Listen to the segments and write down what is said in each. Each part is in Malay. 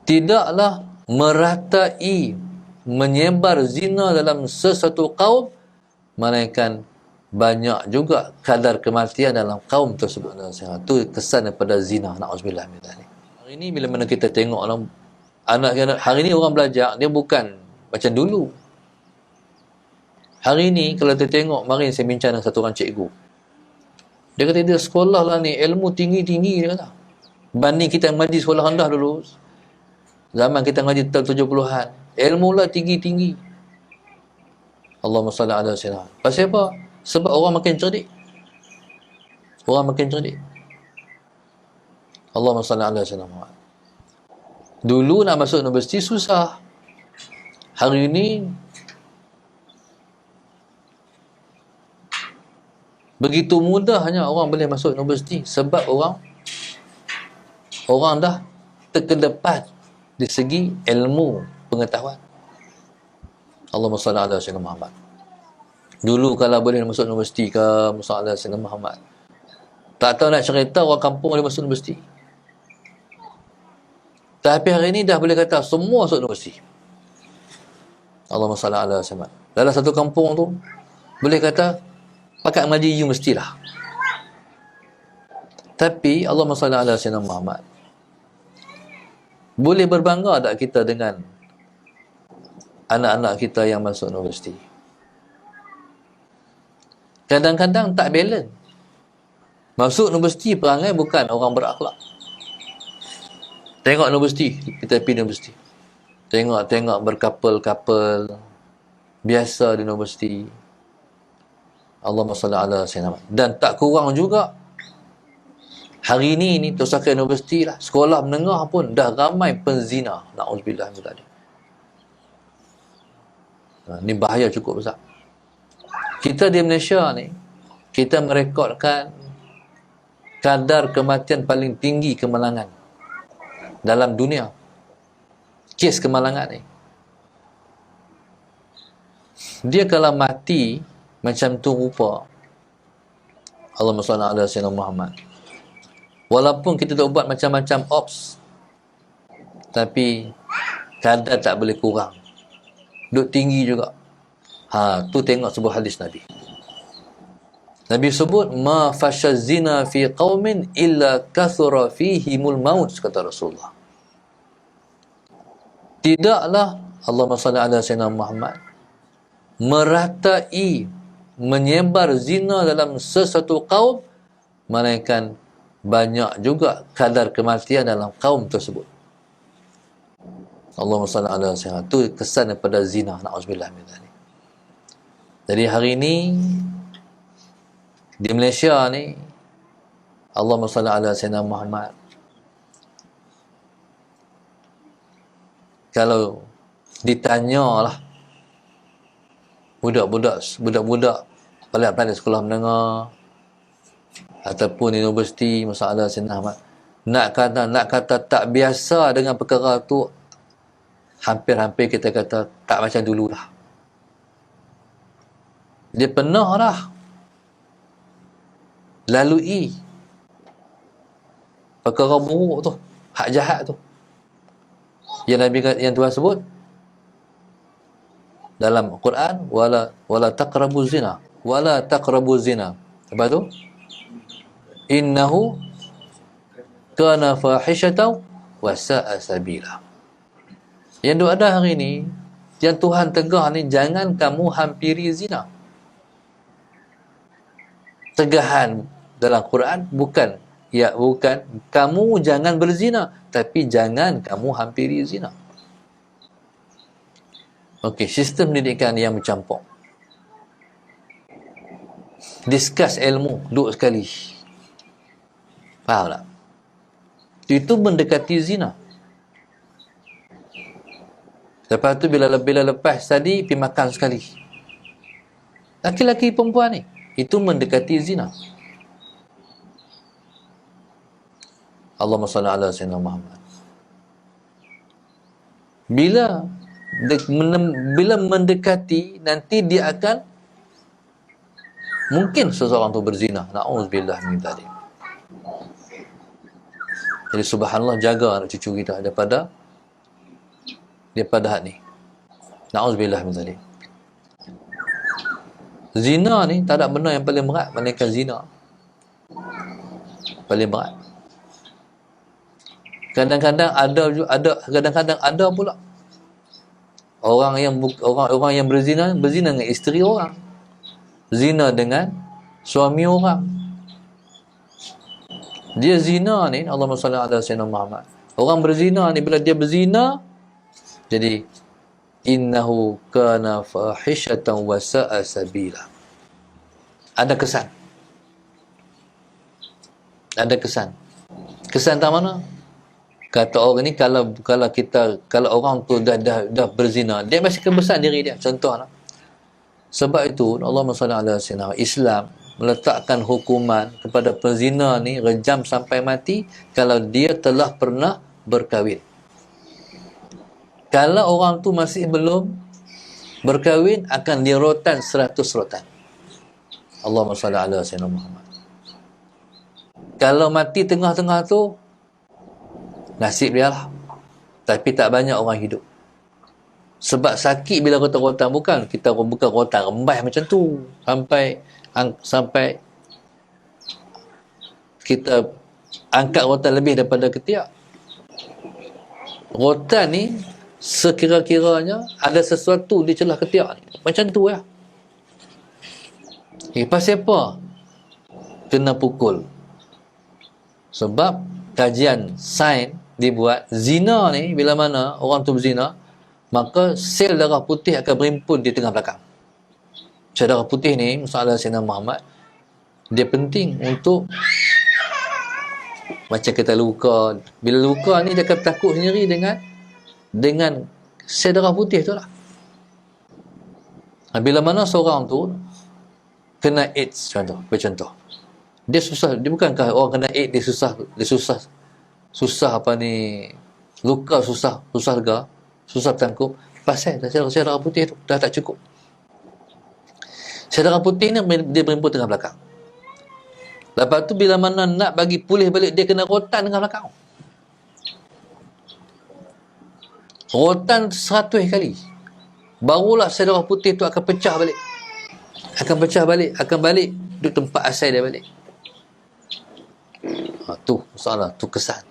tidaklah meratai, menyebar zina dalam sesuatu kaum, melainkan banyak juga kadar kematian dalam kaum tersebut. Itu kesan daripada zina. Na'udzubillah min dzalik. Hari ini bila mana kita tengok anak hari ini orang belajar, dia bukan macam dulu. Hari ini kalau kita tengok, mari saya bincang dengan satu orang cikgu. Dia kata dia sekolah lah ni, ilmu tinggi-tinggi dia kata. Banding kita yang ngaji sekolah rendah dulu. Zaman kita ngaji tahun 70-an, ilmu lah tinggi-tinggi. Allahumma salli ala sayyidina. Pasal apa? Sebab orang makin cerdik. Orang makin cerdik. Allahumma salli ala sayyidina. Dulu nak masuk universiti susah. Hari ini begitu mudahnya orang boleh masuk universiti sebab orang dah terkedepan di segi ilmu pengetahuan. Allahumma salli ala sayyidina Muhammad. Dulu kalau boleh masuk universiti ke, masuk ala sayyidina Muhammad, tak tahu nak cerita orang kampung boleh masuk universiti. Tapi hari ini dah boleh kata semua masuk universiti. Allahumma salli ala sayyidina Muhammad. Dalam satu kampung tu boleh kata pakat mengaji you mestilah. Tapi Allahumma salli ala sayyidina Muhammad, boleh berbangga tak kita dengan anak-anak kita yang masuk universiti? Kadang-kadang tak balance. Masuk universiti perangai bukan orang berakhlak. Tengok universiti, kita pergi universiti, tengok berkapal-kapal biasa di universiti. Allahumma salli ala sayyidina Muhammad. Dan tak kurang juga hari ini tak usah ke universiti lah, sekolah menengah pun dah ramai penzina. Na'udzubillah min dzalik. Ini bahaya cukup besar. Kita di Malaysia ni, kita merekodkan kadar kematian paling tinggi kemalangan dalam dunia. Kes kemalangan ni, dia kalau mati macam tu rupa, Allahumma salli ala sayyidina Muhammad, walaupun kita dah buat macam-macam ops, tapi kadar tak boleh kurang, duk tinggi juga. Tu tengok sebuah hadis Nabi. Nabi sebut, ma fashaz zina fi qaumin illa kathura fihimul maut, kata Rasulullah. Tidaklah, Allahumma salli ala sayyidina Muhammad, meratai, menyebar zina dalam sesuatu kaum, melainkan banyak juga kadar kematian dalam kaum tersebut. Allahumma salli ala sayyidina. Itu kesan daripada zina. Na'udzubillah min dzalik. Jadi hari ini di Malaysia ni, Allahumma salli ala sayyidina Muhammad, kalau ditanyalah budak-budak pandai sekolah menengah ataupun universiti, masalah sayyidina Muhammad, nak kata tak biasa dengan perkara tu, hampir-hampir kita kata tak macam dulu lah. Dia pernah dah lalui perkara buruk tu, hak jahat tu, yang Tuhan sebut dalam Quran, wala taqrabu zina, wala taqrabu zina. Apa tu? Innahu kana fahishatan wa sa'a sabila. Yang ada hari ni, yang Tuhan tegah ni, jangan kamu hampiri zina. Tegahan dalam Quran bukan kamu jangan berzina, tapi jangan kamu hampiri zina. Okey, sistem pendidikan yang mencampur. Discuss ilmu, duduk sekali. Faham tak? Itu mendekati zina. Lepas tu bila lepas tadi, pergi makan sekali. Laki-laki perempuan ni, itu mendekati zina. Allahumma salli ala sayyidina Muhammad. Bila mendekati, nanti dia akan mungkin seseorang tu berzina. Na'udzubillah min dzalik. Jadi subhanallah, jaga anak cucu kita daripada daripada had ni. Na'udzubillah min zalik. Zina ni tak ada benda yang paling berat melainkan zina. Paling berat. Kadang-kadang ada pula orang yang berzina dengan isteri orang, zina dengan suami orang. Dia zina ni, Allahumma salli ala sayyidina Muhammad. Orang berzina ni, bila dia berzina, jadi innahu kana fahishatan wa sa'a sabila. Ada kesan. Kesan tak mana? Kata orang ni, kalau orang tu dah berzina, dia masih kebesan diri dia. Contohlah. Sebab itu Allahumma salli ala sayyidina, Islam meletakkan hukuman kepada penzina ni rejam sampai mati kalau dia telah pernah berkahwin. Kalau orang tu masih belum berkahwin, akan dirotan 100 rotan. Allahumma salli ala sayyidina Muhammad. Kalau mati tengah-tengah tu, nasib dia lah. Tapi tak banyak orang hidup. Sebab sakit bila rotan-rotan. Bukan rotan rembas macam tu. Sampai kita angkat rotan lebih daripada ketiak. Rotan ni sekira-kiranya ada sesuatu di celah ketiak ni. Macam tu ya. Pasal apa? Kena pukul. Sebab kajian sains dibuat, zina ni bila mana orang tu berzina, maka sel darah putih akan berimpun di tengah belakang. Sel darah putih ni, masalah Sayyidina Muhammad, dia penting untuk macam kita luka. Bila luka ni dia akan takut sendiri dengan sel darah putih tu lah. Bila mana seorang tu kena AIDS, contoh, dia susah, dia bukankah orang kena AIDS dia susah apa ni, luka susah lega, susah tangkup, pasal sel darah putih tu dah tak cukup. Sel darah putih ni dia berimpun tengah belakang. Lepas tu bila mana nak bagi pulih balik, dia kena rotan tengah belakang. Rotan 100 kali. Barulah sel darah putih tu akan pecah balik. Akan balik duduk tempat asal dia balik. Tu masalah, tu kesan.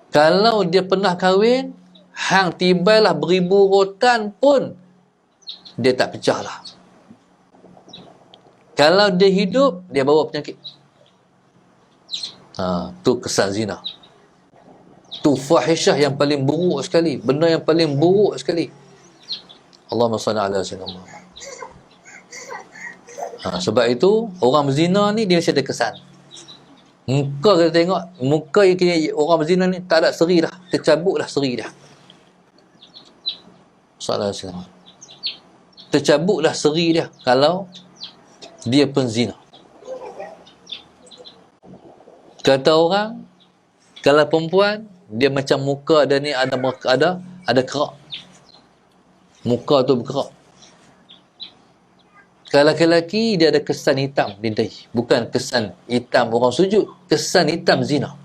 Kalau dia pernah kahwin, hang tibailah beribu rotan pun dia tak pecah lah. Kalau dia hidup, dia bawa penyakit. Tu kesan zina. Tu fahishah yang paling buruk sekali, benda yang paling buruk sekali. Allahumma salli ala sayyidina Muhammad. Sebab itu orang berzina ni dia mesti ada kesan. Muka kita tengok, muka orang berzina ni tak ada seri dah, tercabut dah seri dah. Salah salah. Tercabut dah seri dia kalau dia penzina. Kata orang, kalau perempuan dia macam muka dia ni ada kerak. Muka tu berkerak. Kalau lelaki dia ada kesan hitam di dahi, bukan kesan hitam orang sujud, kesan hitam zina.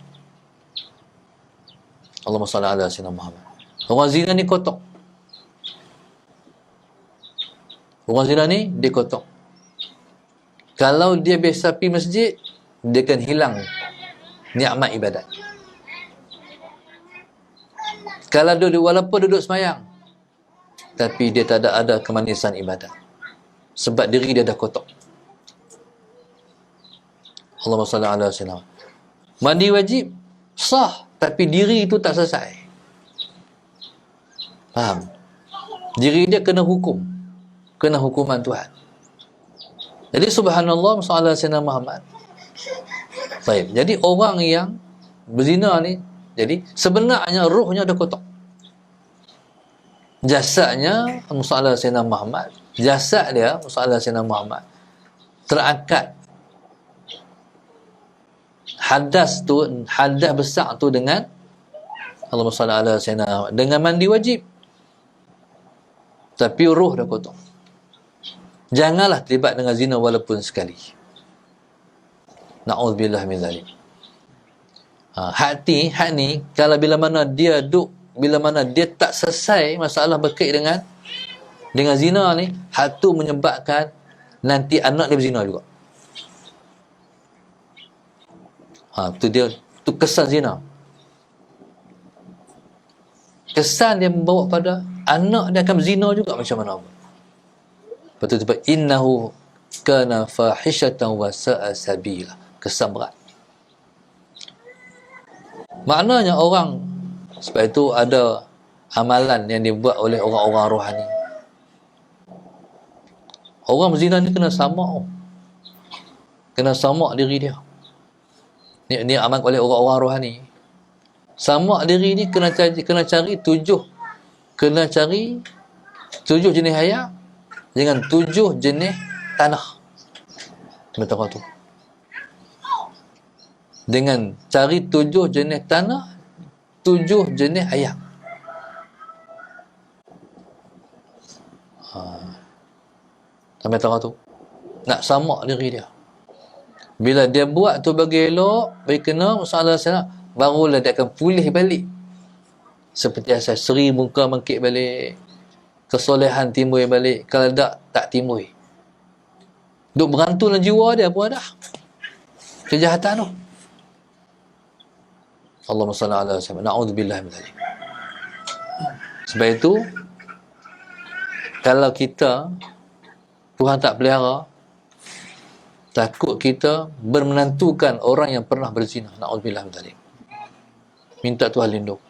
Allahumma salli ala sayyidina Muhammad. Orang zina ni kotor. Orang zina ni dia kotor. Kalau dia biasa pergi masjid, dia akan hilang nikmat ibadat. Kalau walaupun duduk semayang, tapi dia tak ada kemanisan ibadat. Sebab diri dia dah kotor. Allahumma salli ala sayyidina. Mandi wajib sah, tapi diri itu tak selesai. Faham? Diri dia kena hukum, kena hukuman Tuhan. Jadi subhanallah, sallallahu alaihi Muhammad. Baik. Jadi orang yang berzina ni, jadi sebenarnya rohnya dah kotor. Jasadnya sallallahu alaihi Muhammad, jasad dia sallallahu alaihi Muhammad terangkat hadas besar tu dengan Allahumma salli ala sayyidina, dengan mandi wajib. Tapi roh dah kotor. Janganlah terlibat dengan zina walaupun sekali. Na'udzubillah min zalik. Hak ni kalau bila mana dia duk bila mana dia tak selesai masalah berkait dengan zina ni, hal tu menyebabkan nanti anak dia berzina juga. Tu dia, tu kesan zina. Kesan dia membawa pada anak dia akan berzina juga macam mana pun. Betul sebab innahu kana fahishatan wa sa'a sabila. Kesan berat. Maknanya orang, sebab itu ada amalan yang dibuat oleh orang-orang rohani. Orang berzina ni kena samak. Kena samak diri dia. Ni amal oleh orang-orang rohani. Samak diri ni kena cari tujuh jenis air dengan 7 jenis tanah. Betul tu. Dengan cari 7 jenis tanah, 7 jenis air. Sampai tahu tu. Nak samak diri dia. Bila dia buat tu bagi elok, bagi kena masalah sana, barulah dia akan pulih balik. Seperti asal seri muka bangkit balik. Kesolehan timbul balik. Kalau tak timbul. Duk berantun jiwa dia pun ada. Kejahatan tu. Allahumma salli ala sayyidina. Na'udzubillah min dzalik. Sebab itu, kalau kita Tuhan tak pelihara, takut kita bermenantukan orang yang pernah berzina. Na'udzubillah min dzalik. Minta Tuhan lindung.